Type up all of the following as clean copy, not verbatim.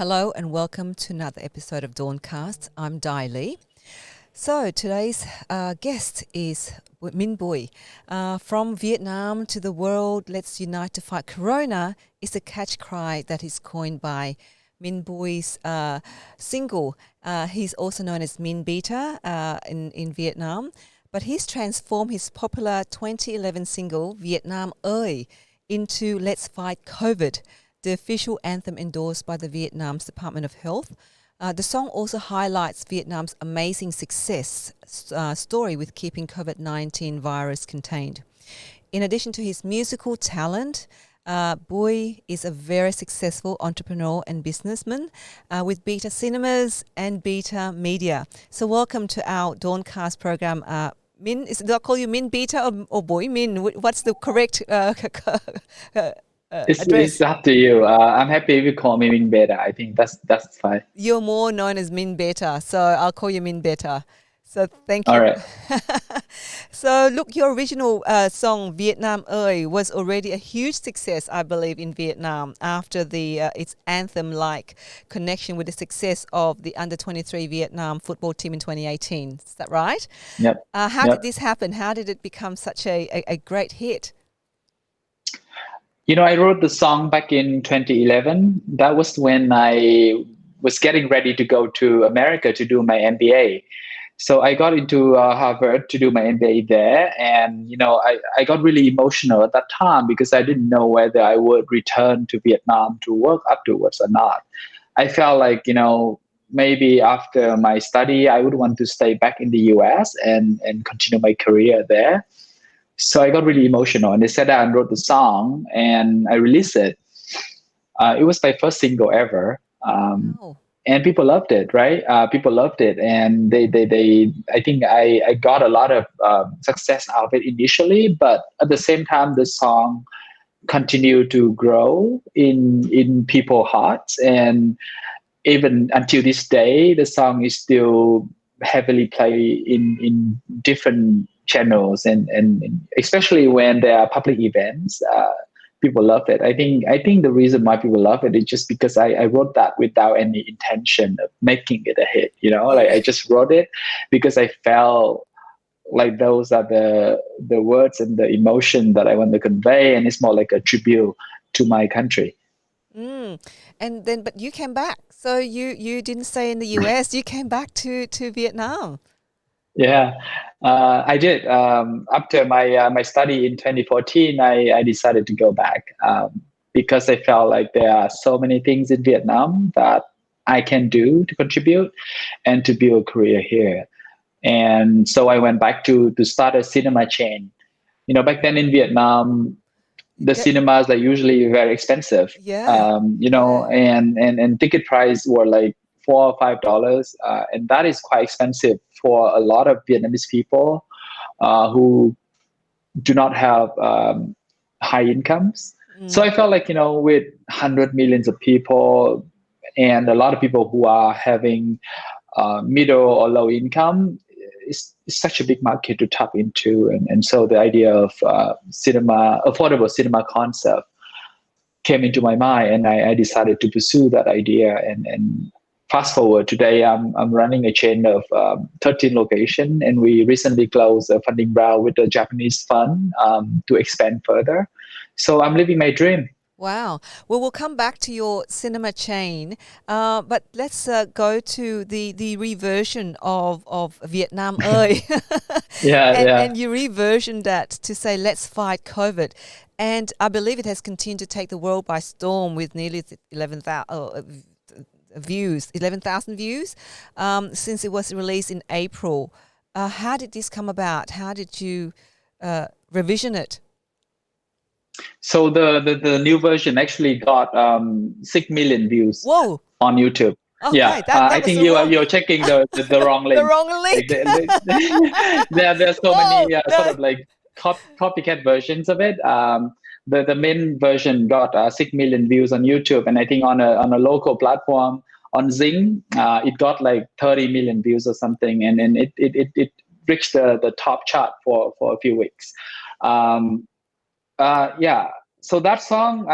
Hello and welcome to another episode of Dawncast. I'm Dai Lee. So today's guest is Minh Bui. From Vietnam to the world, let's unite to fight Corona is a catch cry that is coined by Minh Bui's single. He's also known as Minh Beta in Vietnam, but he's transformed his popular 2011 single Vietnam Ơi into Let's Fight COVID, the official anthem endorsed by the Vietnam's Department of Health. The song also highlights Vietnam's amazing success story with keeping COVID-19 virus contained. In addition to his musical talent, Bui is a very successful entrepreneur and businessman with Beta Cinemas and Beta Media. So welcome to our Dawncast program. Minh, do I call you Minh Beta or Bui? Minh, what's the correct It's address? it's up to you. I'm happy if you call me Minh Beta. I think that's fine. You're more known as Minh Beta, so I'll call you Minh Beta. So thank All you. right. So look, your original song Vietnam Ơi was already a huge success, I believe, in Vietnam after its anthem-like connection with the success of the under-23 Vietnam football team in 2018. Is that right? Yep. How did Yep. this happen? How did it become such a great hit? I wrote the song back in 2011. That was when I was getting ready to go to America to do my MBA. So I got into Harvard to do my MBA there, and I got really emotional at that time because I didn't know whether I would return to Vietnam to work afterwards or not. I felt like maybe after my study I would want to stay back in the US and continue my career there. So I got really emotional, and they said that I wrote the song and I released it. It was my first single ever. Oh, And people loved it, right? People loved it, and they I think I got a lot of success out of it initially, but at the same time the song continued to grow in people's hearts, and even until this day the song is still heavily played in different channels, and especially when there are public events. People love it. I think the reason why people love it is just because I wrote that without any intention of making it a hit. Like oh. I just wrote it because I felt like those are the words and the emotion that I want to convey, and it's more like a tribute to my country. Mm. And then, but you came back. So you didn't stay in the US. You came back to Vietnam. Yeah, I did. After my study in 2014, I decided to go back because I felt like there are so many things in Vietnam that I can do to contribute and to build a career here. And so I went back to start a cinema chain. Back then in Vietnam, the That, cinemas are usually very expensive. yeah, yeah. And ticket price were like $4 or $5, and that is quite expensive for a lot of Vietnamese people who do not have high incomes. So Mm. I felt like with 100 millions of people and a lot of people who are having middle or low income, is such a big market to tap into, and so the idea of affordable cinema concept came into my mind, and I decided to pursue that idea. And fast forward today, I'm running a chain of 13 locations, and we recently closed a funding round with a Japanese fund to expand further. So I'm living my dream. Wow. Well, we'll come back to your cinema chain, but let's go to the reversion of Vietnam Ơi. Yeah, yeah. And you reversioned that to say, let's fight COVID. And I believe it has continued to take the world by storm with nearly 11,000 views since it was released in April. How did this come about? How did you revision it? So the new version actually got 6 million views Whoa. on YouTube. Yeah, Okay, that I was think the wrong you're checking the wrong the link. wrong Like link. there's so Whoa, many sort no. of like copycat versions of it. The main version got 6 million views on YouTube, and I think on a local platform on Zing, it got like 30 million views or something, and it reached the top chart for a few weeks. Um, yeah. So that song,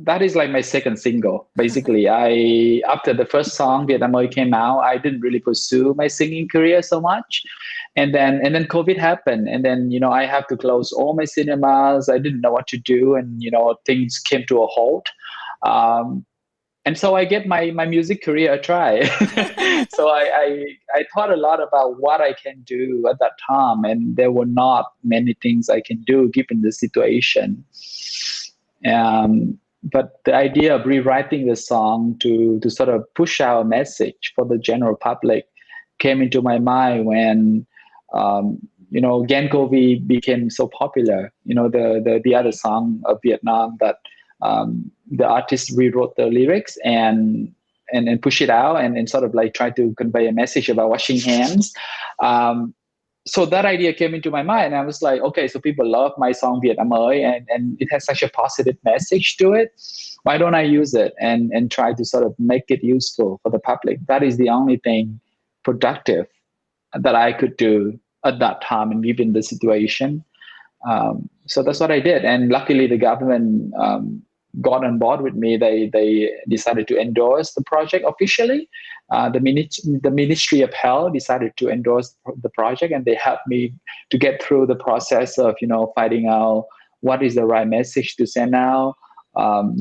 that is like my second single. Basically, I after the first song Vietnam Ơi came out, I didn't really pursue my singing career so much, and then COVID happened, and then I have to close all my cinemas. I didn't know what to do, and things came to a halt. Um, and so I get my music career a try. So I thought a lot about what I can do at that time, and there were not many things I can do given the situation. But the idea of rewriting the song to sort of push out a message for the general public came into my mind when Genkovi became so popular. The other song of Vietnam that the artist rewrote the lyrics and push it out and sort of like try to convey a message about washing hands. So that idea came into my mind, and I was like, okay, so people love my song Vietnam Ơi, and it has such a positive message to it. Why don't I use it and try to sort of make it useful for the public? That is the only thing productive that I could do at that time and given the situation. So that's what I did, and luckily the government got on board with me. They decided to endorse the project officially. The Ministry of Health decided to endorse the project, and they helped me to get through the process of finding out what is the right message to send out,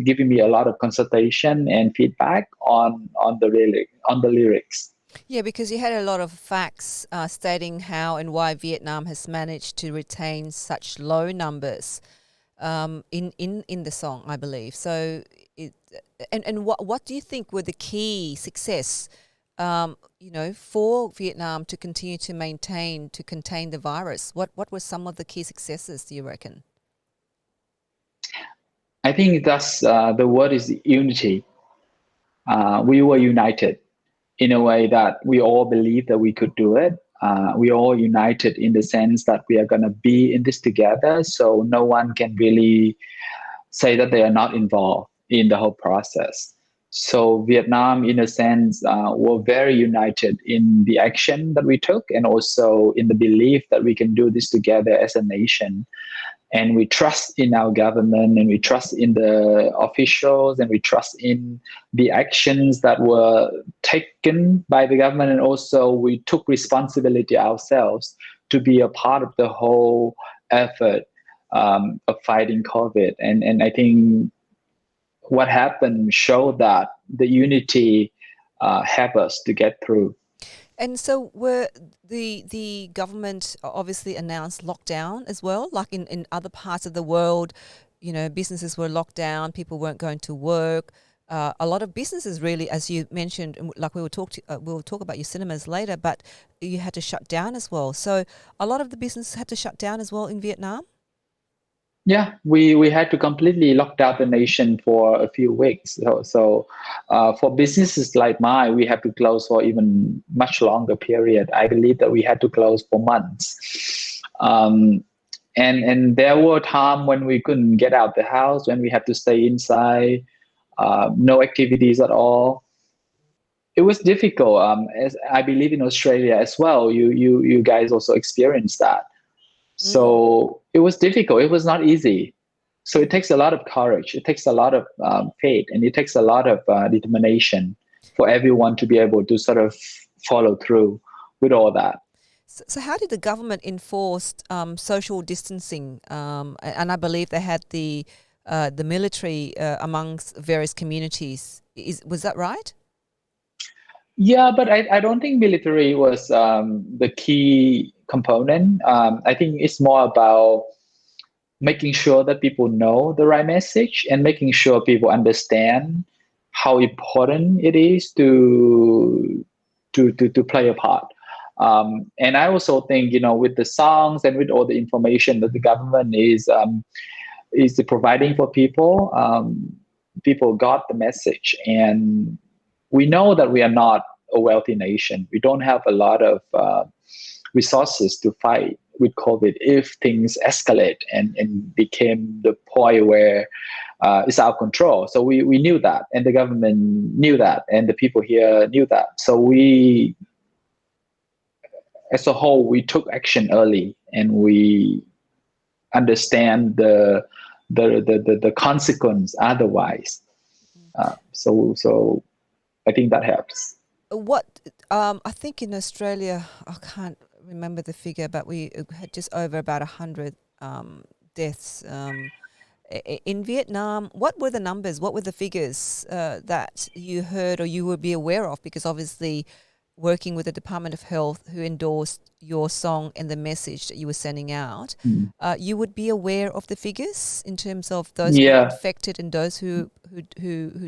giving me a lot of consultation and feedback on the lyrics. Yeah, because you had a lot of facts stating how and why Vietnam has managed to retain such low numbers in the song, I believe. So, what do you think were the key success, for Vietnam to continue to contain the virus? What were some of the key successes, do you reckon? I think that's the word is unity. We were united in a way that we all believed that we could do it. We all united in the sense that we are going to be in this together. So no one can really say that they are not involved in the whole process. So Vietnam, in a sense, were very united in the action that we took, and also in the belief that we can do this together as a nation. And we trust in our government, and we trust in the officials, and we trust in the actions that were taken by the government. And also we took responsibility ourselves to be a part of the whole effort of fighting COVID. And I think what happened showed that the unity helped us to get through. And so were the government obviously announced lockdown as well, like in other parts of the world, businesses were locked down, people weren't going to work. A lot of businesses really, as you mentioned, like we'll talk about your cinemas later, but you had to shut down as well. So a lot of the businesses had to shut down as well in Vietnam. Yeah, we had to completely lock down the nation for a few weeks. So for businesses like mine, we had to close for even much longer period. I believe that we had to close for months. And there were times when we couldn't get out the house, when we had to stay inside, no activities at all. It was difficult. As I believe in Australia as well, you guys also experienced that. So it was difficult. It was not easy. So it takes a lot of courage. It takes a lot of faith, and it takes a lot of determination for everyone to be able to sort of follow through with all that. So how did the government enforce social distancing? And I believe they had the military amongst various communities. Was that right? Yeah, but I don't think military was the key component. I think it's more about making sure that people know the right message and making sure people understand how important it is to play a part. And I also think, with the songs and with all the information that the government is providing for people, people got the message. And we know that we are not a wealthy nation. We don't have a lot of resources to fight with COVID if things escalate and became the point where it's out of control. So we knew that, and the government knew that, and the people here knew that. So we, as a whole, we took action early, and we understand the the consequence otherwise. So I think that helps. What I think in Australia, I can't remember the figure, but we had just over about 100 deaths. In Vietnam, what were the numbers? What were the figures that you heard or you would be aware of? Because obviously, working with the Department of Health, who endorsed your song and the message that you were sending out, you would be aware of the figures in terms of those who were Yeah, infected and those who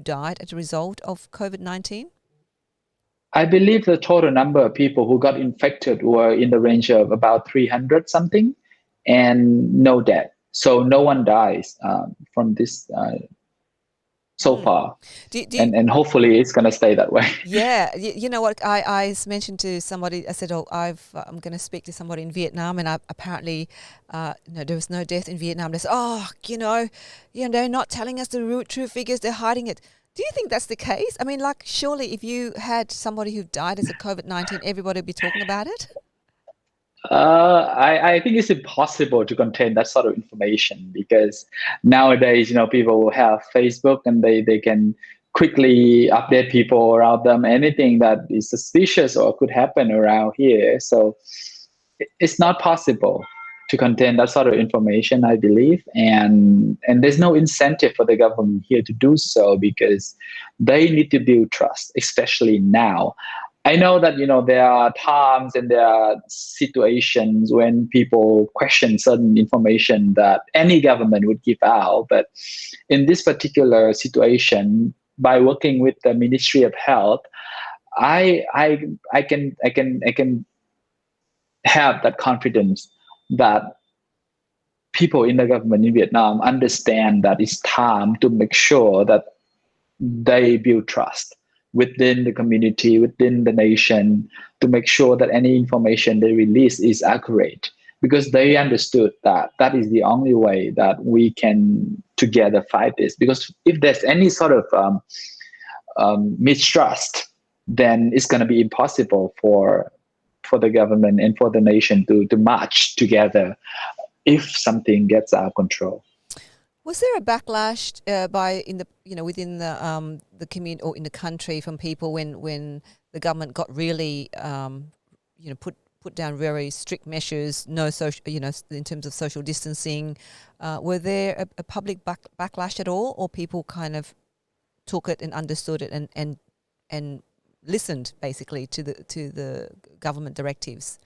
died as a result of COVID-19. I believe the total number of people who got infected were in the range of about 300 something, and no death. So no one dies from this so Mm. far, Do you, and hopefully it's gonna stay that way. yeah, you know what? I mentioned to somebody. I said, "Oh, I'm going to speak to somebody in Vietnam," and apparently, there was no death in Vietnam. They said, "Oh, they're not telling us the true figures. They're hiding it." Do you think that's the case? I mean, like, surely if you had somebody who died as a COVID-19, everybody would be talking about it. I think it's impossible to contain that sort of information because nowadays, people will have Facebook and they can quickly update people around them, anything that is suspicious or could happen around here. So it's not possible to contain that sort of information, I believe. And there's no incentive for the government here to do so because they need to build trust, especially now. I know that there are times and there are situations when people question certain information that any government would give out, but in this particular situation, by working with the Ministry of Health, I can have that confidence that people in the government in Vietnam understand that it's time to make sure that they build trust within the community, within the nation, to make sure that any information they release is accurate. Because they understood that that is the only way that we can together fight this. Because if there's any sort of mistrust, then it's going to be impossible for the government and for the nation to march together if something gets out of control. Was there a backlash within the community or in the country from people when the government got really put down very strict measures, no social, in terms of social distancing? Were there a public backlash at all, or people kind of took it and understood it and listened basically to the government directives?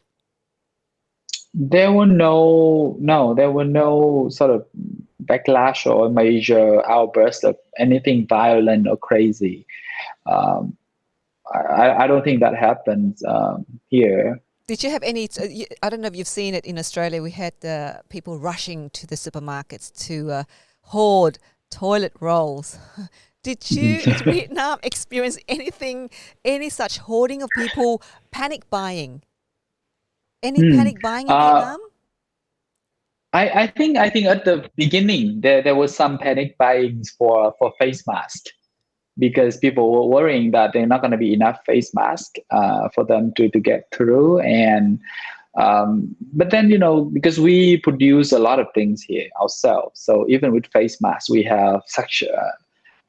There were no sort of backlash or major outburst of anything violent or crazy. I don't think that happens here. Did you have any? I don't know if you've seen it in Australia. We had people rushing to the supermarkets to hoard toilet rolls. Did you in Vietnam experience any such hoarding of people, panic buying? Any panic buying in Vietnam? I think at the beginning there was some panic buying for face masks because people were worrying that they're not going to be enough face masks for them to get through. And but then because we produce a lot of things here ourselves, so even with face masks we have such a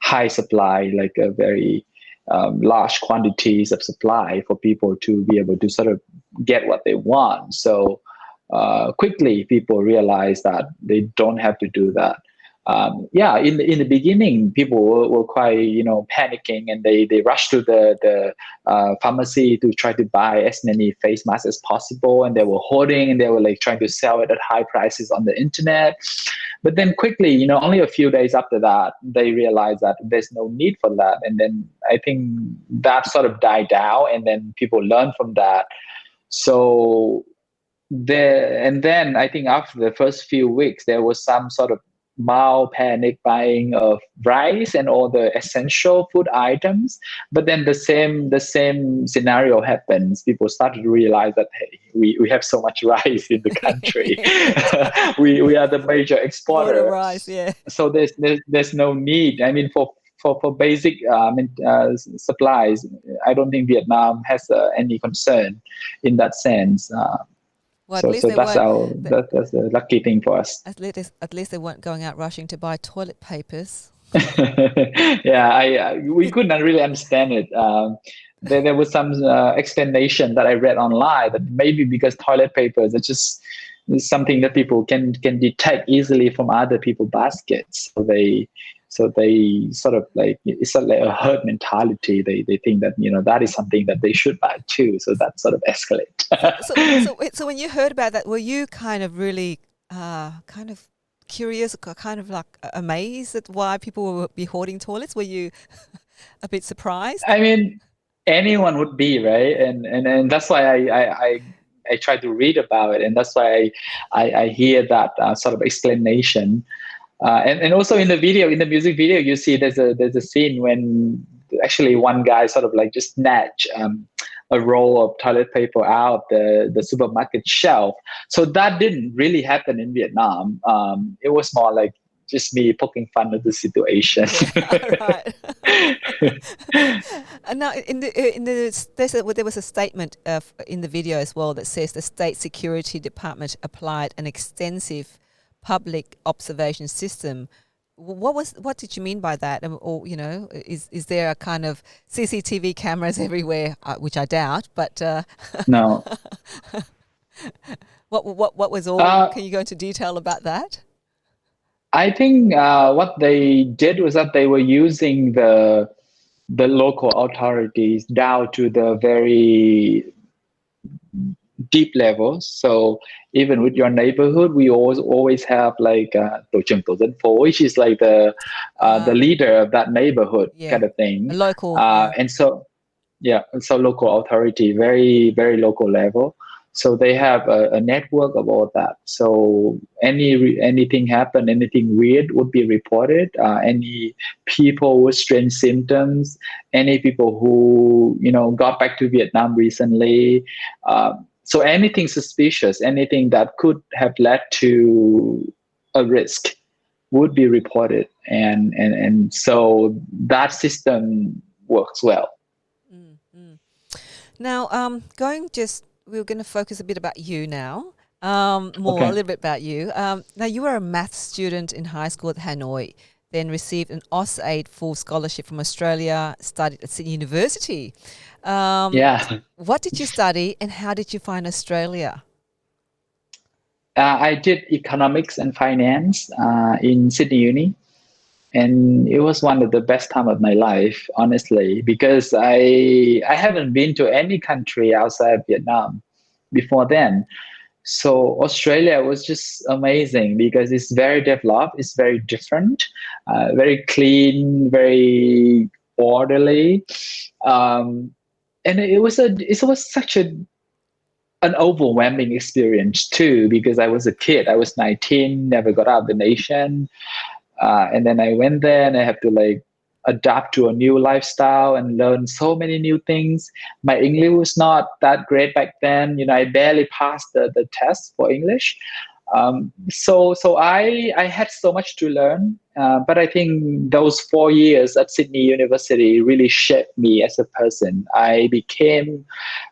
high supply, like a very large quantities of supply for people to be able to sort of get what they want. So quickly people realize that they don't have to do that. In the beginning, people were quite panicking, and they rushed to the pharmacy to try to buy as many face masks as possible, and they were hoarding, and they were like trying to sell it at high prices on the internet. But then quickly, only a few days after that, they realized that there's no need for that, and then I think that sort of died down, and then people learned from that. So and then I think after the first few weeks, there was some sort of mild panic buying of rice and all the essential food items. But then the same scenario happens. People started to realize that, hey, we have so much rice in the country. we are the major exporter. Rice, yeah. So there's no need. I mean, for basic supplies, I don't think Vietnam has any concern in that sense. Well, at So least so they that's weren't. our that's the lucky thing for us. At least they weren't going out rushing to buy toilet papers. Yeah, we could not really understand it. There was some explanation that I read online that maybe because toilet papers are just something that people can detect easily from other people's baskets, so they sort of like it's sort of like a herd mentality. They think that that is something that they should buy too. So that sort of escalate. So when you heard about that, were you kind of really kind of curious, kind of like amazed at why people would be hoarding toilets? Were you a bit surprised? I mean, anyone would be, right, and that's why I try to read about it, and that's why I hear that sort of explanation. And also in the video, in the music video, you see there's a scene when actually one guy sort of like just snatch a roll of toilet paper out the supermarket shelf. So that didn't really happen in Vietnam. It was more like just me poking fun at the situation. Yeah, right. And now, there was a statement in the video as well that says the State Security Department applied an extensive public observation system. What did you mean by that? Or is there a kind of CCTV cameras everywhere, which I doubt, but No. what was all? Uh, Can you go into detail about that? I think what they did was that they were using the local authorities down to the very deep levels. So even with your neighborhood, we always have like tổ trưởng tổ dân phố, which is like the Uh, leader of that neighborhood yeah, kind of thing. a local. Yeah. And so yeah, so local authority, very very local level. So they have a network of all that. So anything happen, anything weird would be reported. Any people with strange symptoms, any people who got back to Vietnam recently. So anything suspicious, anything that could have led to a risk would be reported, and so that system works well. Mm, mm. Now, we're going to focus a bit about you now. A Okay. little bit about you. Now, you were a maths student in high school at Hanoi, then received an AusAid full scholarship from Australia, studied at Sydney University. Yeah. What did you study and how did you find Australia? I did economics and finance in Sydney Uni, and it was one of the best time of my life, honestly, because I haven't been to any country outside Vietnam before then. So Australia was just amazing because it's very developed, it's very different, very clean, very orderly, and it was such an overwhelming experience too, because I was a kid. I was 19, never got out of the nation, and then I went there and I have to like adapt to a new lifestyle and learn so many new things. My English was not that great back then. I barely passed the test for English. So I had so much to learn, but I think those 4 years at Sydney University really shaped me as a person. I became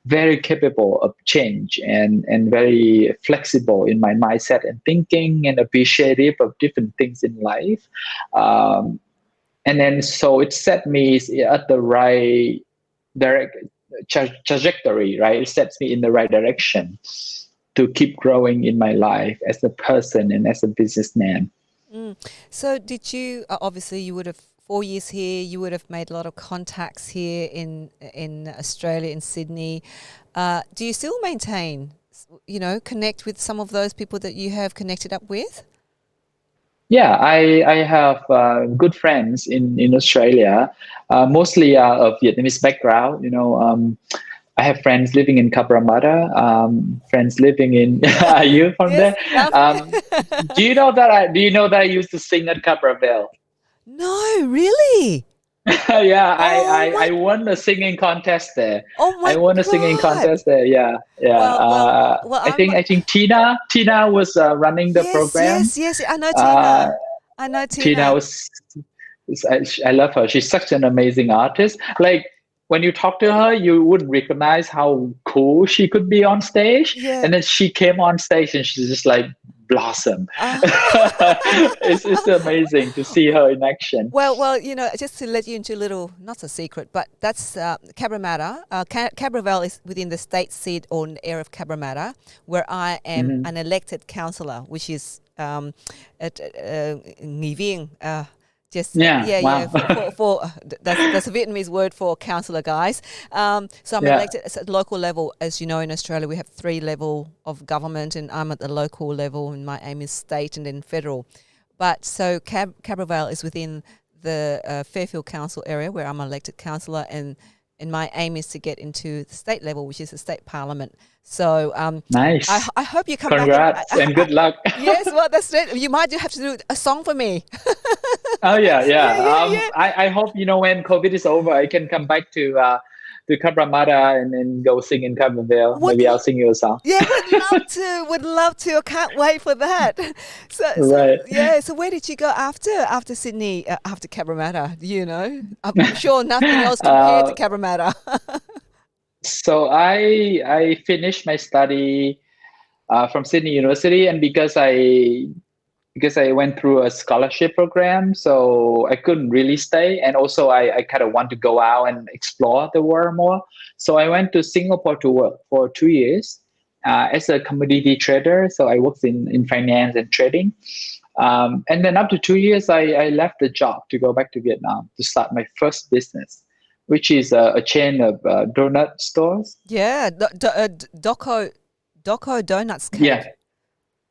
very capable of change and very flexible in my mindset and thinking and appreciative of different things in life. Um, and then so it set me at the right direct trajectory, right? It sets me in the right direction to keep growing in my life as a person and as a businessman. Mm. So did you, obviously you would have 4 years here, you would have made a lot of contacts here in Australia, in Sydney. Do you still maintain, connect with some of those people that you have connected up with? Yeah, I have good friends in Australia, mostly of Vietnamese background. I have friends living in Cabramatta, friends living in. Are you from Yes, there? I'm Do you know that? Do you know that I used to sing at Cabravel? No, really? Yeah, I, Oh I my, I won a singing contest there. oh I my won a singing God. contest there. Yeah, yeah. Well, I think Tina was running the yes, program. yes, yes. I know Uh, Tina. I know Tina Tina. was. I love her. She's such an amazing artist. Like when you talk to her, you wouldn't recognize how cool she could be on stage. Yeah. And then she came on stage and she's just like blossom. Oh. It's amazing to see her in action. Well, just to let you into a little, not a secret, but that's Cabramatta. Cabravale is within the state seat or area of Cabramatta, where I am Mhm. an elected councillor, which is at Nghị Viên. Just Yeah, yeah wow. for that's a Vietnamese word for councillor, guys. So I'm Yeah, elected at local level. As you know, in Australia we have 3 level of government, and I'm at the local level, and my aim is state and then federal. But so Cabravale is within the Fairfield Council area where I'm an elected councillor, and my aim is to get into the state level, which is the state parliament. So nice. I hope you come back and Congrats and good luck. yes, well that's it. You might have to do a song for me. Oh yeah, Yeah, yeah. yeah, yeah. I hope when COVID is over, I can come back to Cabramatta and go sing in Cabramatta. Would Maybe I'll sing you a song. Yeah, would love to. Would love to. I can't wait for that. So Right. yeah. So where did you go after Sydney? After Cabramatta, I'm sure nothing else compared to Uh, Cabramatta. so I finished my study from Sydney University, and because I went through a scholarship program, so I couldn't really stay. And also, I kind of want to go out and explore the world more. So I went to Singapore to work for 2 years as a commodity trader. So I worked in finance and trading. And then after 2 years, I left the job to go back to Vietnam to start my first business, which is a chain of donut stores. Yeah, Doco Donuts Yeah, Cake.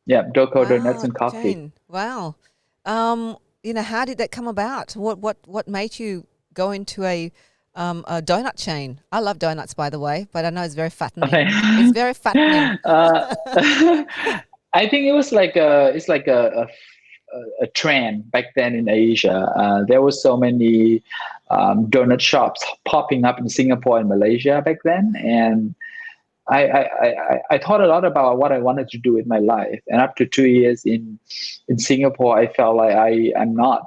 yeah, Doco Donuts Wow, and Coffee. Jane. Wow. How did that come about? What made you go into a donut chain? I love donuts, by the way, but I know it's very fattening. Okay. It's very fattening. uh, I think it's like a trend back then in Asia. There were so many donut shops popping up in Singapore and Malaysia back then, and I thought a lot about what I wanted to do with my life. And after 2 years in Singapore, I felt like I'm not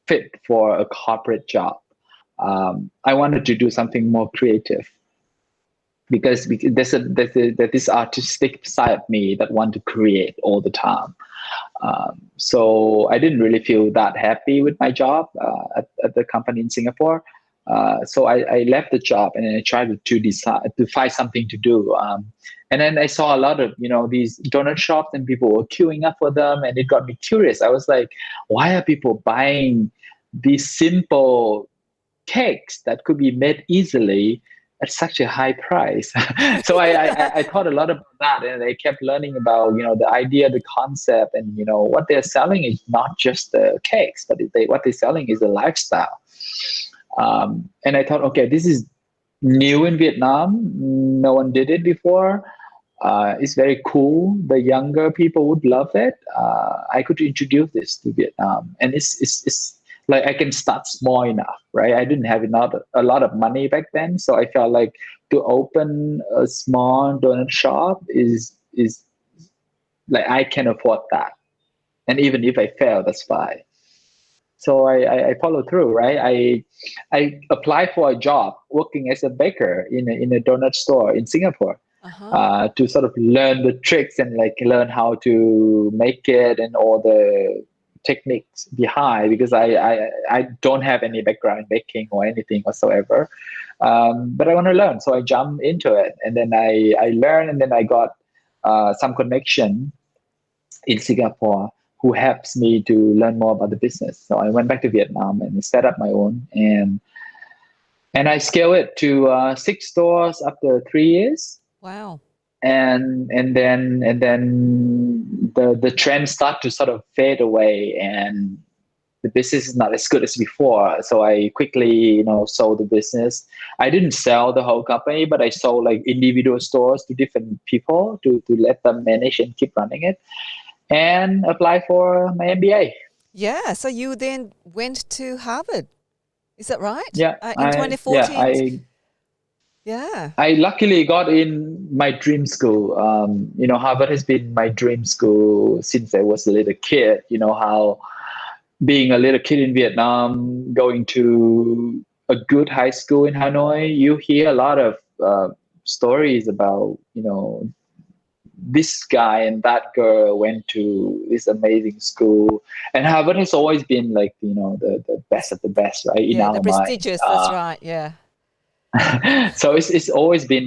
fit for a corporate job. I wanted to do something more creative because there's this artistic side of me that want to create all the time. So I didn't really feel that happy with my job at the company in Singapore. So I left the job and then I tried to decide to find something to do. And then I saw a lot of these donut shops and people were queuing up for them, and it got me curious. I was like, why are people buying these simple cakes that could be made easily at such a high price? So I thought a lot about that, and I kept learning about the idea, the concept, and what they're selling is not just the cakes, but what they're selling is a lifestyle. And I thought, okay, this is new in Vietnam. No one did it before. It's very cool. The younger people would love it. I could introduce this to Vietnam, and it's like I can start small enough, right? I didn't have a lot of money back then, so I felt like to open a small donut shop is like I can afford that, and even if I fail, that's fine. So I follow through, right? I applied for a job working as a baker in a donut store in Singapore Uh-huh. to sort of learn the tricks and like learn how to make it and all the techniques behind, because I don't have any background in baking or anything whatsoever, but I want to learn, so I jumped into it, and then I learned, and then I got some connection in Singapore who helps me to learn more about the business. So I went back to Vietnam and set up my own, and I scaled it to 6 stores after 3 years. Wow. And then the trend start to sort of fade away, and the business is not as good as before. So I quickly sold the business. I didn't sell the whole company, but I sold like individual stores to different people to let them manage and keep running it, and apply for my MBA. Yeah. So you then went to Harvard. Is that right? Yeah, In I yeah 2014. Yeah. I luckily got in my dream school. Harvard has been my dream school since I was a little kid. You know how being a little kid in Vietnam, going to a good high school in Hanoi, you hear a lot of stories about, this guy and that girl went to this amazing school, and Harvard has always been like, the best of the best, right, in Yeah, the our mind. prestigious. That's right. Yeah. So it's always been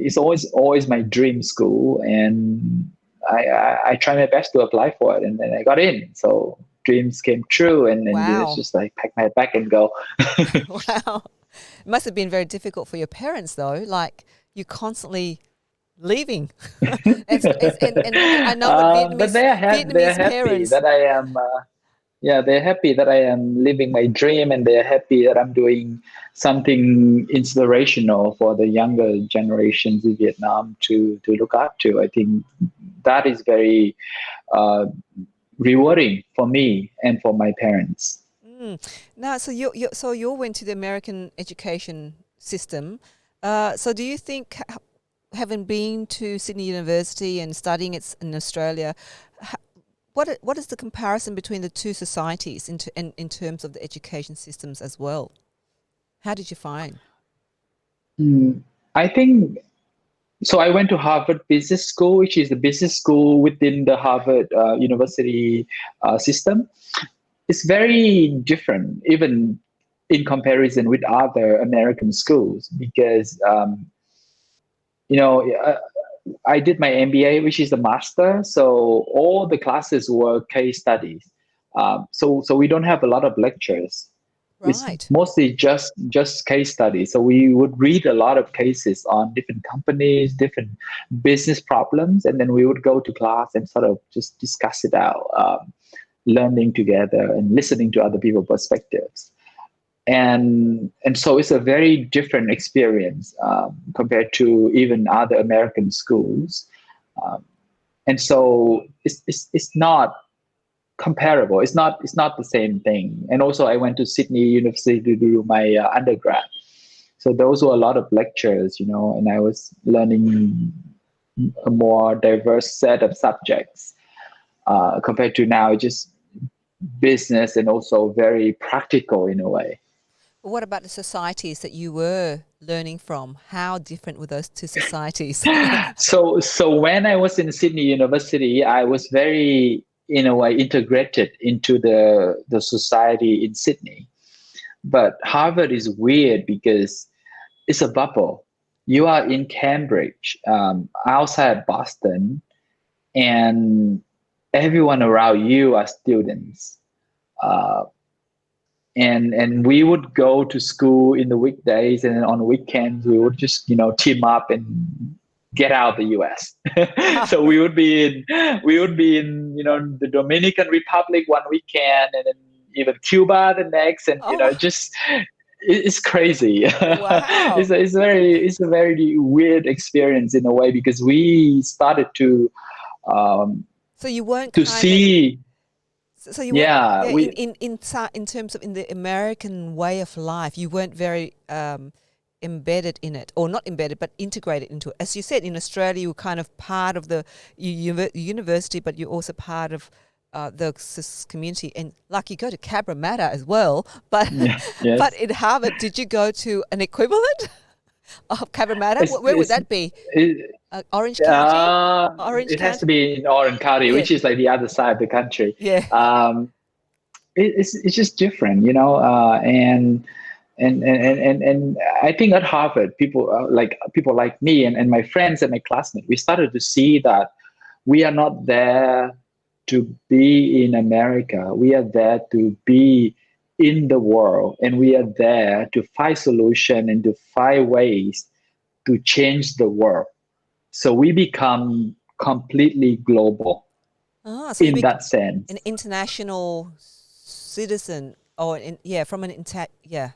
it's always my dream school, and I try my best to apply for it, and then I got in. So dreams came true, and then it's Wow. just like pack my bag and go. Wow. It must have been very difficult for your parents, though. Like you constantly leaving. And I know what But they're Vietnamese happy parents. that I am. Yeah, they're happy that I am living my dream, and they're happy that I'm doing something inspirational for the younger generations in Vietnam to look up to. I think that is very uh, rewarding for me and for my parents. Mm. Now, so you went to the American education system. So do you think, having been to Sydney University and studying it in Australia, what is the comparison between the two societies in terms of the education systems as well? How did you find? Mm, I think so. I went to Harvard Business School, which is the business school within the Harvard University system. It's very different, even in comparison with other American schools, because you know uh, I did my MBA, which is a master, so all the classes were case studies. So we don't have a lot of lectures. It's Right. mostly just case studies. So we would read a lot of cases on different companies, different business problems, and then we would go to class and sort of just discuss it out, learning together and listening to other people's perspectives. And so it's a very different experience compared to even other American schools. Um, and so it's not comparable. It's not the same thing. And also, I went to Sydney University to do my undergrad. So those were a lot of lectures, and I was learning a more diverse set of subjects compared to now, just business and also very practical in a way. What about the societies that you were learning from? How different were those two societies? So when I was in Sydney University, I was very, in a way, integrated into the society in Sydney. But Harvard is weird because it's a bubble. You are in Cambridge, outside Boston, and everyone around you are students. Uh, and we would go to school in the weekdays, and then on weekends we would just team up and get out of the US. So we would be in the Dominican Republic one weekend, and then even Cuba the next, and Oh, just it's crazy. wow. It's a very weird experience in a way, because we started um, So you weren't to kind of, see. so you weren't, Yeah, yeah, we in terms of in the American way of life, you weren't very embedded in it, or not embedded, but integrated into it. As you said, in Australia, you were kind of part of the university, but you're also part of the community. And like you go to Cabramatta as well, but yeah, but yes. in Harvard, did you go to an equivalent of Cabramatta? It's, Where would it's, that be? it, Orange County? Orange it has to County? be in Orange County, Yeah, which is like the other side of the country. yeah. Um, it's just different, and I think at Harvard, people like me and my friends and my classmates, we started to see that we are not there to be in America. We are there to be in the world, and we are there to find solution and to find ways to change the world. So we become completely global So you in be that sense. an international citizen, or from an Yeah,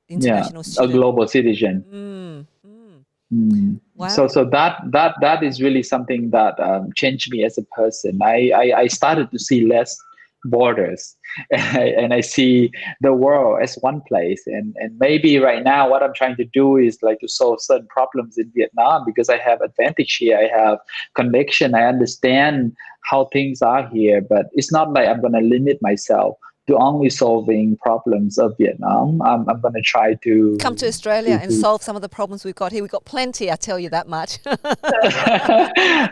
international a student. global citizen. Mm, mm. Mm. So Wow. so that is really something that changed me as a person. I started to see less borders, and I see the world as one place. And maybe right now what I'm trying to do is like to solve certain problems in Vietnam, because I have advantage here. I have connection. I understand how things are here, but it's not like I'm going to limit myself to only solving problems of Vietnam. I'm going to try Come to Australia and solve some of the problems we've got here. We've got plenty, I tell you that much.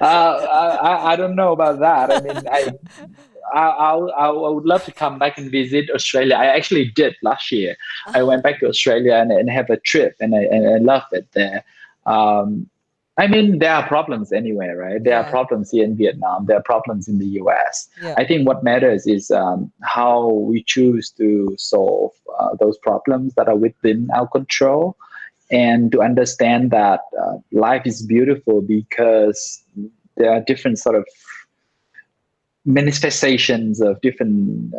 I don't know about that. I mean, I would love to come back and visit Australia. I actually did last year. I went back to Australia and have a trip, and I loved it there. Um, I mean, there are problems anywhere, right? There are Yeah. problems here in Vietnam. There are problems in the US. Yeah. I think what matters is how we choose to solve those problems that are within our control, and to understand that life is beautiful because there are different sort of manifestations of different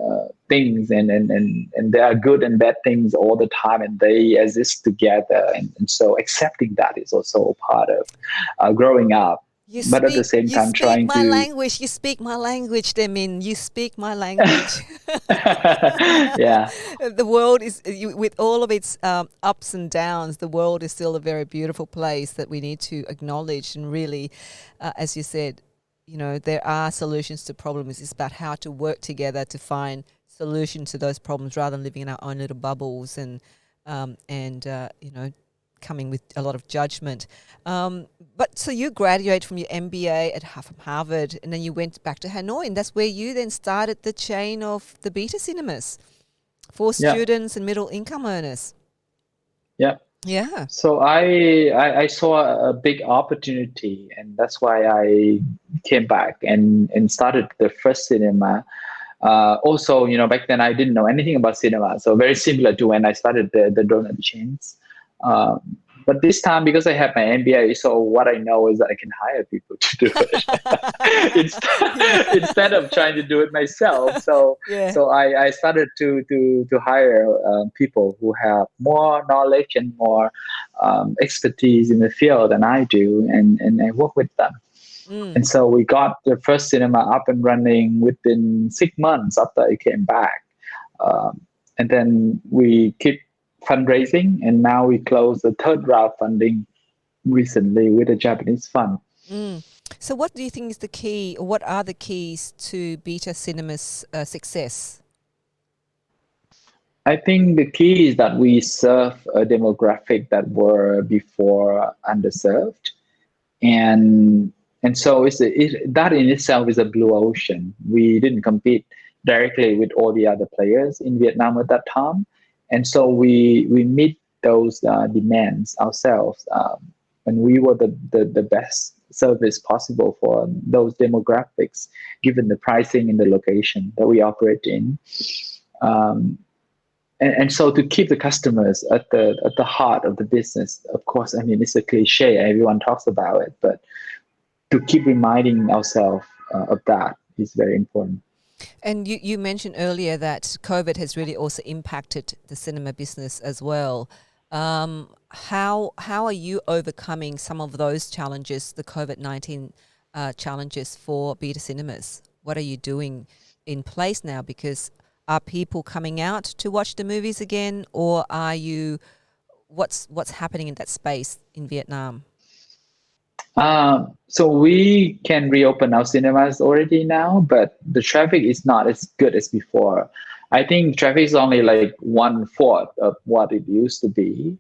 things, and there are good and bad things all the time, and they exist together, and so accepting that is also a part of growing up, but at the same You time speak trying my to language. You speak my language, Demin. You speak my language. yeah. The world is, with all of its ups and downs, the world is still a very beautiful place that we need to acknowledge. And really, as you said, there are solutions to problems. It's about how to work together to find solutions to those problems rather than living in our own little bubbles coming with a lot of judgment. But so you graduated from your MBA from Harvard, and then you went back to Hanoi, and that's where you then started the chain of the Beta Cinemas for Yeah. students and middle income earners. Yeah. Yeah. So I saw a big opportunity, and that's why I came back and started the first cinema. Also, back then I didn't know anything about cinema, so very similar to when I started the donut chains. Um, but this time, because I have my MBA, so what I know is that I can hire people to do it instead of trying to do it myself. So Yeah. so I started to hire people who have more knowledge and more expertise in the field than I do, and I work with them. And so we got the first cinema up and running within 6 months after I came back. And then we keep fundraising, and now we closed the third round funding recently with a Japanese fund. So what do you think is the key, or what are the keys to Beta Cinema's success? I think the key is that we serve a demographic that were before underserved, and so that in itself is a blue ocean. We didn't compete directly with all the other players in Vietnam at that time, and so we meet those demands ourselves, and we were the best service possible for those demographics, given the pricing and the location that we operate in. And so to keep the customers at the heart of the business, of course, I mean, it's a cliche, everyone talks about it, but to keep reminding ourselves of that is very important. And you mentioned earlier that COVID has really also impacted the cinema business as well. How are you overcoming some of those challenges, the COVID-19 challenges for Beta Cinemas? What are you doing in place now? Because are people coming out to watch the movies again, or are you? What's happening in that space in Vietnam? So we can reopen our cinemas already now, but the traffic is not as good as before. I think traffic is only like 1/4 of what it used to be.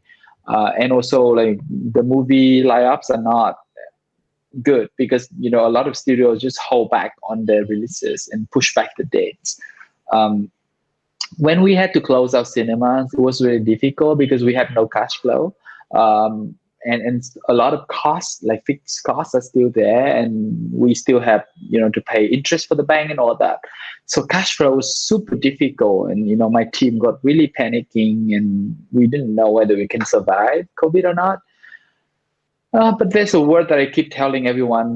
And also like the movie lineups are not good because, a lot of studios just hold back on their releases and push back the dates. When we had to close our cinemas, it was really difficult because we had no cash flow. And a lot of costs, like fixed costs, are still there, and we still have to pay interest for the bank and all that. So cash flow was super difficult, and my team got really panicking, and we didn't know whether we can survive COVID or not. But there's a word that I keep telling everyone: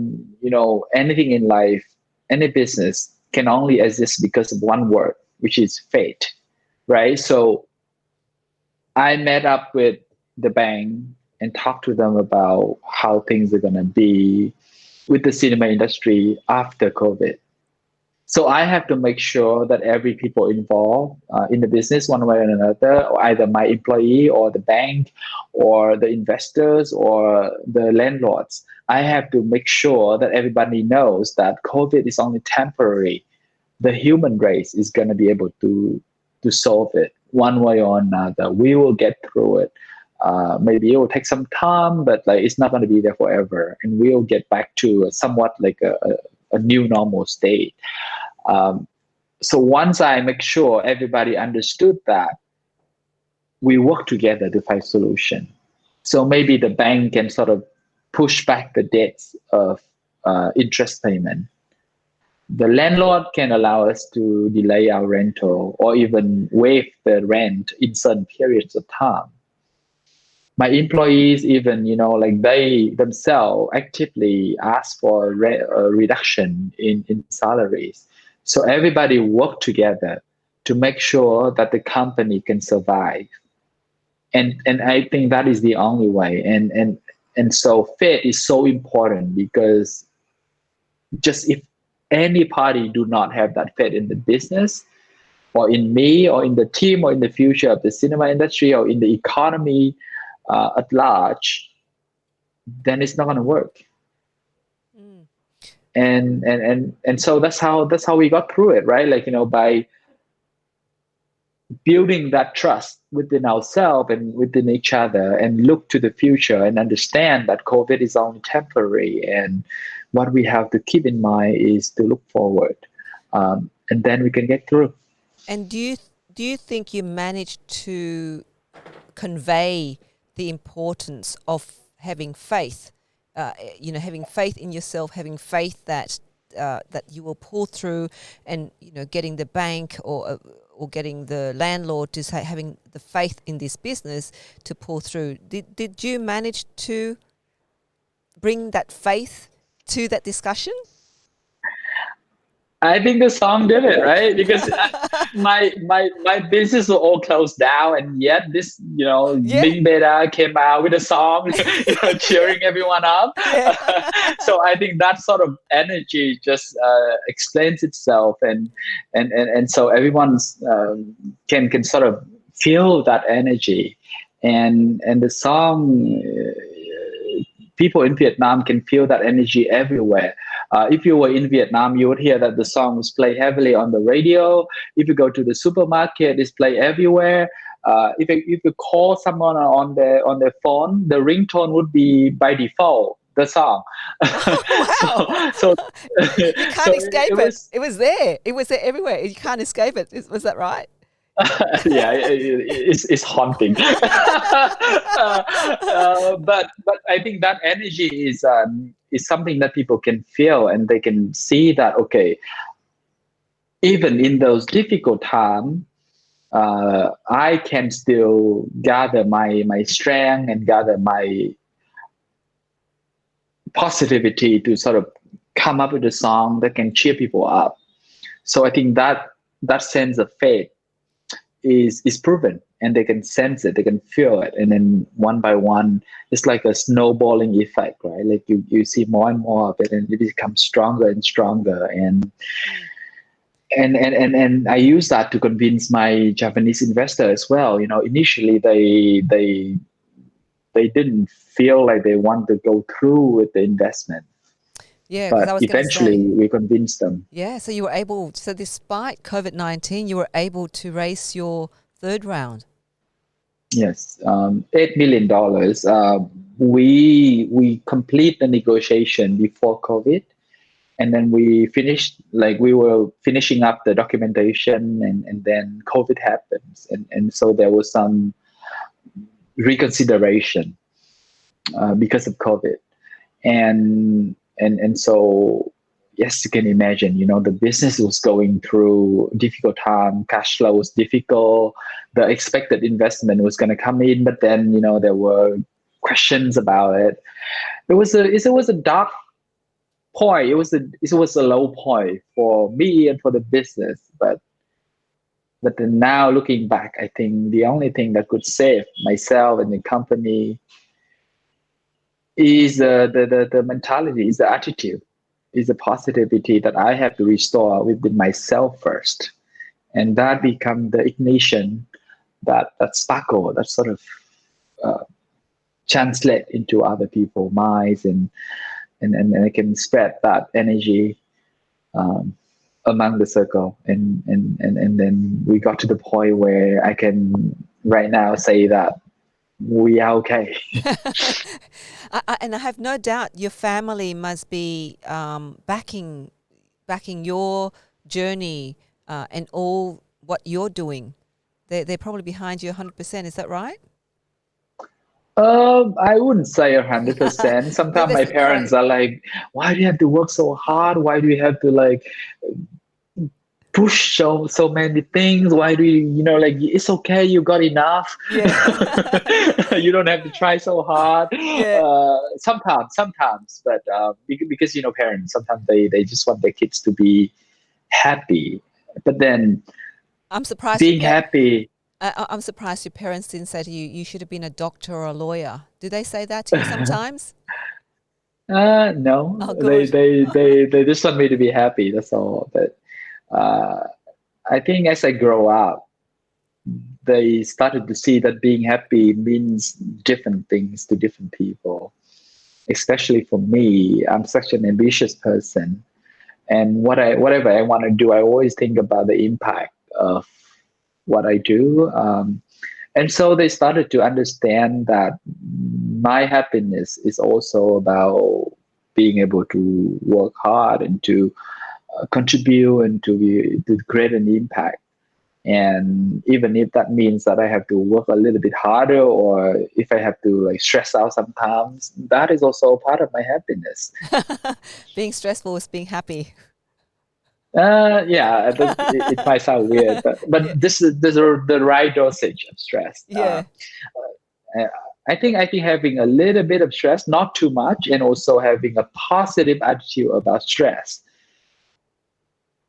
anything in life, any business can only exist because of one word, which is fate, right? So I met up with the bank and talk to them about how things are going to be with the cinema industry after COVID. So I have to make sure that every people involved in the business, one way or another, or either my employee or the bank or the investors or the landlords, I have to make sure that everybody knows that COVID is only temporary. The human race is going to be able to to solve it one way or another. We will get through it. Maybe it will take some time, but like it's not going to be there forever, and we'll get back to somewhat like a new normal state. Um, so once I make sure everybody understood that, we work together to find solution. So maybe the bank can sort of push back the debts of interest payment. The landlord can allow us to delay our rental or even waive the rent in certain periods of time. My employees even, like they themselves actively ask for a reduction in salaries. So everybody work together to make sure that the company can survive. And I think that is the only way. And so faith is so important, because just if any party do not have that faith in the business or in me or in the team or in the future of the cinema industry or in the economy at large, then it's not going to work. Mm. And so that's how we got through it, right? Like, by building that trust within ourselves and within each other, and look to the future and understand that COVID is only temporary, and what we have to keep in mind is to look forward, and then we can get through. And do you think you managed to convey the importance of having faith? Having faith in yourself, having faith that that you will pull through, and getting the bank or getting the landlord to say, having the faith in this business to pull through. Did you manage to bring that faith to that discussion? I think the song did it, right? Because my business was all closed down, and yet this, Yeah. Big Beta came out with a song, cheering everyone up. Yeah. So I think that sort of energy just explains itself, and so everyone's can sort of feel that energy, and the song. People in Vietnam can feel that energy everywhere. If you were in Vietnam, you would hear that the song was played heavily on the radio. If you go to the supermarket, it's played everywhere. If you call someone on their phone, the ringtone would be by default the song. Wow. so You can't so escape it it. was. It was there. It was there everywhere. You can't escape it. Was that right? Yeah, it's haunting. But I think that energy is something that people can feel, and they can see that, okay, even in those difficult times, I can still gather my strength and gather my positivity to sort of come up with a song that can cheer people up. So I think that sense of faith is proven, and they can sense it, they can feel it, and then one by one, it's like a snowballing effect, right? Like you see more and more of it, and it becomes stronger and stronger, and I use that to convince my Japanese investor as well. Initially they didn't feel like they want to go through with the investment, Yeah, because I but was going to eventually say. we convinced them. Yeah, so you were able. So despite COVID-19, you were able to raise your third round. Yes, $8 million. We complete the negotiation before COVID, and then we finished, like we were finishing up the documentation, and then COVID happens, and so there was some reconsideration because of COVID, and so yes, you can imagine, the business was going through difficult time, cash flow was difficult, the expected investment was going to come in, but then there were questions about it. It was a dark point. It was a low point for me and for the business, but then now looking back, I think the only thing that could save myself and the company is the mentality, is the attitude, is the positivity that I have to restore within myself first, and that become the ignition, that sparkle, that sort of uh, translate into other people's minds, and I can spread that energy. Um, among the circle, and then we got to the point where I can right now say that we are okay. And I have no doubt your family must be backing your journey and all what you're doing. They're probably behind you 100%. Is that right? I wouldn't say 100%. Sometimes Let's my not quite. parents are like, "Why do you have to work so hard? Why do you have to like push so many things? Why do you know like it's okay, you got enough. Yeah. You don't have to try so hard." Yeah. Sometimes, but because you know parents sometimes they just want their kids to be happy, but then I'm surprised being happy. I'm surprised your parents didn't say to you, you should have been a doctor or a lawyer. Do they say that to you sometimes? No, Oh, good. they just want me to be happy. That's all. But uh, I think as I grow up, they started to see that being happy means different things to different people. Especially for me, I'm such an ambitious person, and whatever I want to do, I always think about the impact of what I do. And so they started to understand that my happiness is also about being able to work hard and to contribute and to create an impact. And even if that means that I have to work a little bit harder, or if I have to like stress out sometimes, that is also a part of my happiness. Being stressful is being happy. Yeah, it might sound weird, Yeah. but this is the right dosage of stress. Yeah. Uh, I think having a little bit of stress, not too much, and also having a positive attitude about stress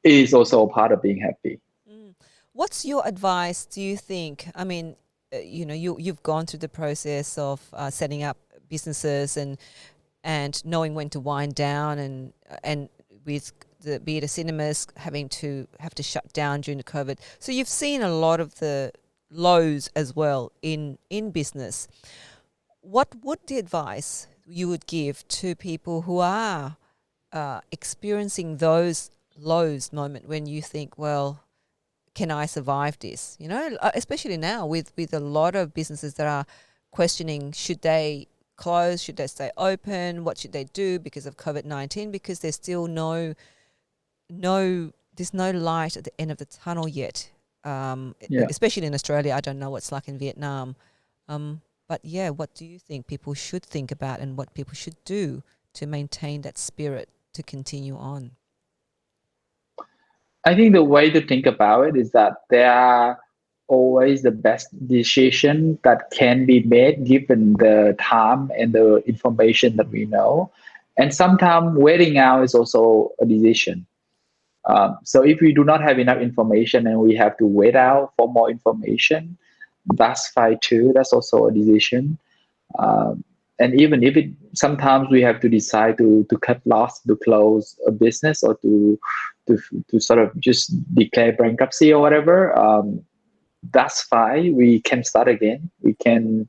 is also a part of being happy. Mm. What's your advice, do you think? I mean, you've gone through the process of setting up businesses and knowing when to wind down and with the be it a cinemas have to shut down during the COVID. So you've seen a lot of the lows as well in business. What would the advice you would give to people who are experiencing those lows moment when you think, well, can I survive this? Especially now with a lot of businesses that are questioning, should they close, should they stay open, what should they do because of COVID-19? Because there's still there's no light at the end of the tunnel yet. Yeah. Especially in Australia, I don't know what's like in Vietnam. But yeah, what do you think people should think about and what people should do to maintain that spirit to continue on? I think the way to think about it is that there are always the best decision that can be made given the time and the information that we know. And sometimes waiting out is also a decision. So if we do not have enough information and we have to wait out for more information, that's fine too. That's also a decision. Um, and even if it sometimes we have to decide to cut loss, to close a business, or to to sort of just declare bankruptcy or whatever, that's fine. We can start again. We can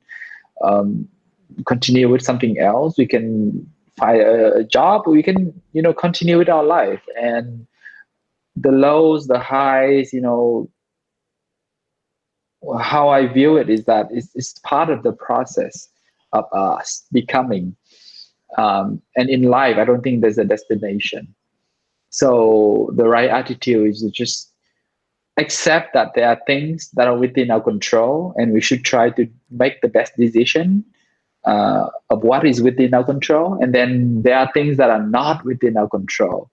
um, continue with something else. We can find a job. We can continue with our life. And the lows, the highs, how I view it is that it's part of the process of us becoming. And in life, I don't think there's a destination. So the right attitude is to just accept that there are things that are within our control, and we should try to make the best decision of what is within our control. And then there are things that are not within our control,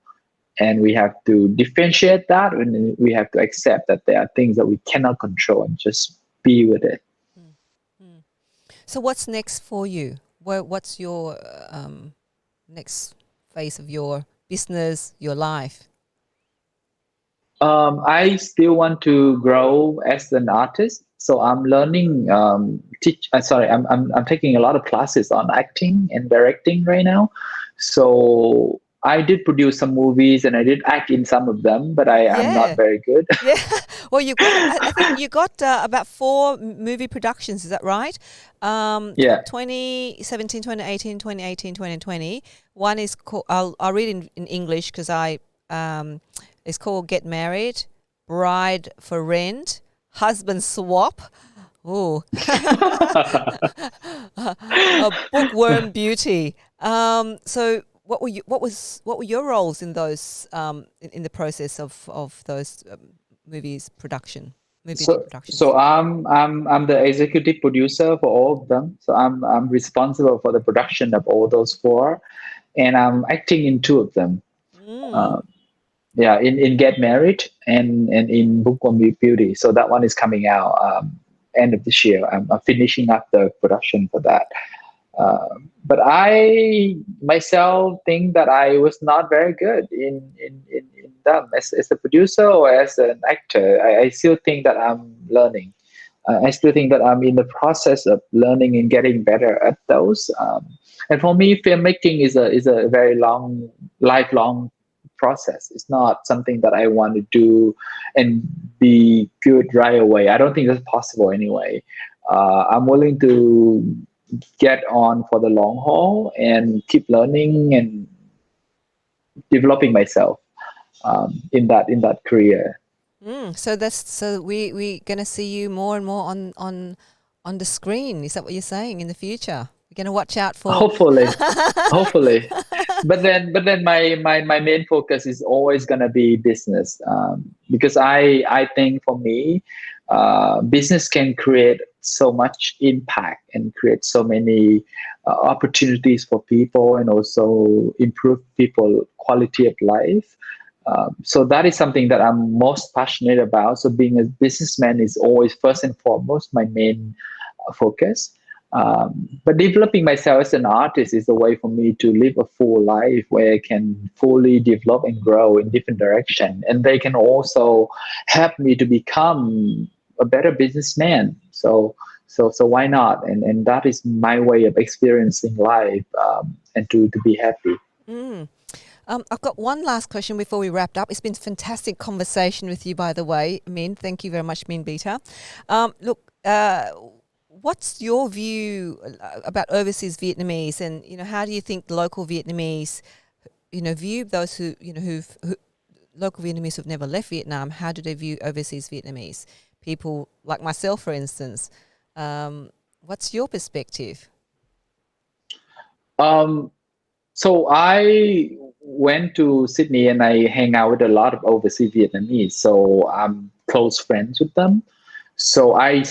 and we have to differentiate that, and we have to accept that there are things that we cannot control and just be with it. Mm, mm. So what's next for you? What's your next phase of your business, your life? I still want to grow as an artist, so I'm learning. I'm taking a lot of classes on acting and directing right now. So I did produce some movies and I did act in some of them, but I am not Yeah. very good. Yeah. Well, you got, I think you got about four movie productions, is that right? Yeah. 2017, 2018, 2018, 2020. One is called, I'll read in English because um, It's called Get Married, Bride for Rent, Husband Swap. Oh, Bookworm Beauty. So what were your roles in those in the process of those movie So, productions? so I'm the executive producer for all of them. So I'm responsible for the production of all those four, and I'm acting in two of them. Mm. Uh, yeah, in Get Married and in Bookworm Beauty. So that one is coming out end of this year. I'm finishing up the production for that. But I myself think that I was not very good in them as a producer or as an actor. I still think that I'm learning. I still think that I'm in the process of learning and getting better at those. And for me, filmmaking is a very lifelong process. It's not something that I want to do and be good right away. I don't think that's possible anyway. I'm willing to get on for the long haul and keep learning and developing myself in that career. So we gonna see you more and more on the screen. Is that what you're saying in the future? We're gonna watch out for. Hopefully, hopefully. But then my main focus is always gonna be business, because I think for me, business can create so much impact and create so many opportunities for people and also improve people quality of life. So that is something that I'm most passionate about. So being a businessman is always first and foremost my main focus. But developing myself as an artist is a way for me to live a full life where I can fully develop and grow in different direction, and they can also help me to become a better businessman. So why not? And that is my way of experiencing life, and to be happy. Mm. I've got one last question before we wrap up. It's been a fantastic conversation with you, by the way, Min. Thank you very much, Min Beta. Look, what's your view about overseas Vietnamese, and how do you think local Vietnamese, view those who local Vietnamese who've never left Vietnam? How do they view overseas Vietnamese people like myself, for instance? What's your perspective? Um, so I went to Sydney and I hang out with a lot of overseas Vietnamese. So I'm close friends with them. So I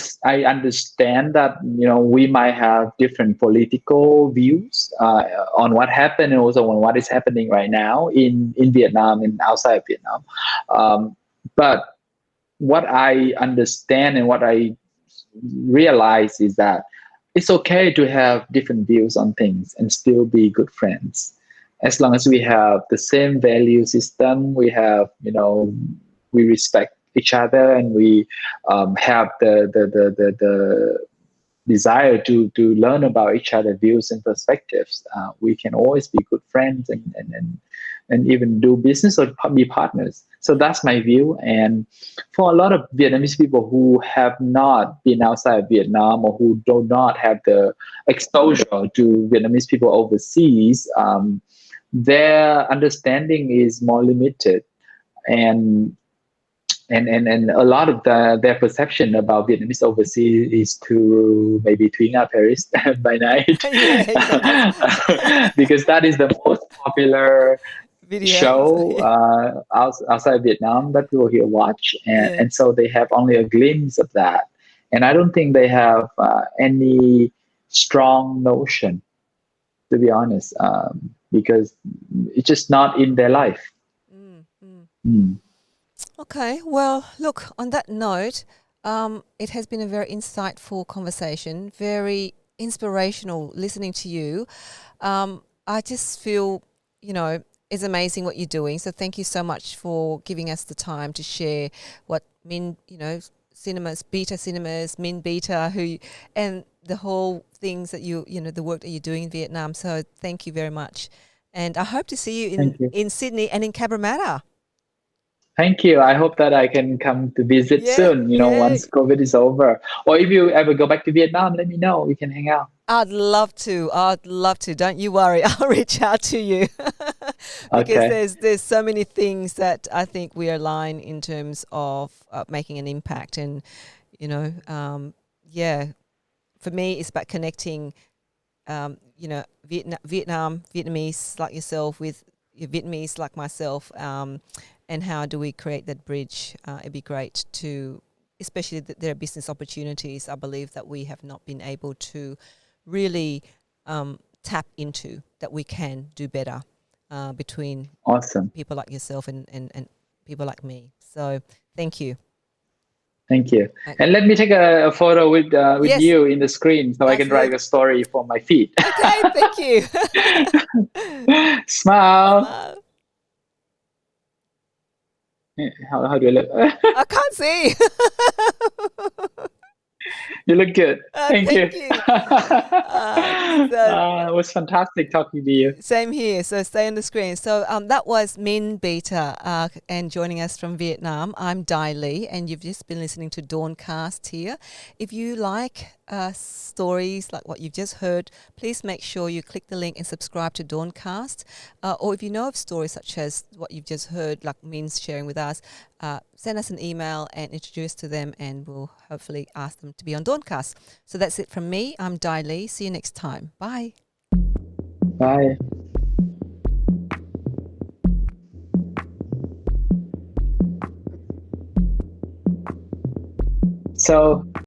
understand that we might have different political views on what happened and also on what is happening right now in Vietnam and outside of Vietnam. But what I understand and what I realize is that it's okay to have different views on things and still be good friends, as long as we have the same value system. We respect each other, and we have the desire to learn about each other's views and perspectives. We can always be good friends and even do business or be partners. So that's my view. And for a lot of Vietnamese people who have not been outside of Vietnam or who do not have the exposure to Vietnamese people overseas, their understanding is more limited. And a lot of their perception about Vietnamese overseas is to maybe twin up Paris by night, Yes. because that is the most popular Videos. show outside Vietnam that people here watch, and, Yeah. and so they have only a glimpse of that. And I don't think they have any strong notion, to be honest, because it's just not in their life. Mm, mm. Mm. Okay, well, look, on that note, it has been a very insightful conversation, very inspirational listening to you. I just feel, it's amazing what you're doing. So thank you so much for giving us the time to share what Min, cinemas, Beta Cinemas, Min Beta, and the whole things that the work that you're doing in Vietnam. So thank you very much. And I hope to see you Thank you. in Sydney and in Cabramatta. Thank you. I hope that I can come to visit Yeah, soon, yeah. once COVID is over. Or if you ever go back to Vietnam, let me know. We can hang out. I'd love to. I'd love to. Don't you worry. I'll reach out to you. because Okay. there's so many things that I think we align in terms of making an impact, and yeah, for me it's about connecting, Vietnamese like yourself with Vietnamese like myself, and how do we create that bridge? It'd be great to, especially that there are business opportunities. I believe that we have not been able to really tap into, that we can do better between Awesome. people like yourself and people like me. So thank you. Thank you. Okay. And let me take a photo with Yes, you in the screen so I can lovely. write a story for my feed. Okay, thank you. Smile. Smile. How do I look? I can't see. You look good. Thank you. Thank you. So It was fantastic talking to you. same here. So stay on the screen. So that was Min Beta, and joining us from Vietnam. I'm Dai Lee, and you've just been listening to Dawncast here. If you like stories like what you've just heard, please make sure you click the link and subscribe to Dawncast. Or if you know of stories such as what you've just heard, like Min's sharing with us, send us an email and introduce to them, and we'll hopefully ask them to be on Dawncast. So that's it from me. I'm Dai Lee. See you next time. Bye. Bye. So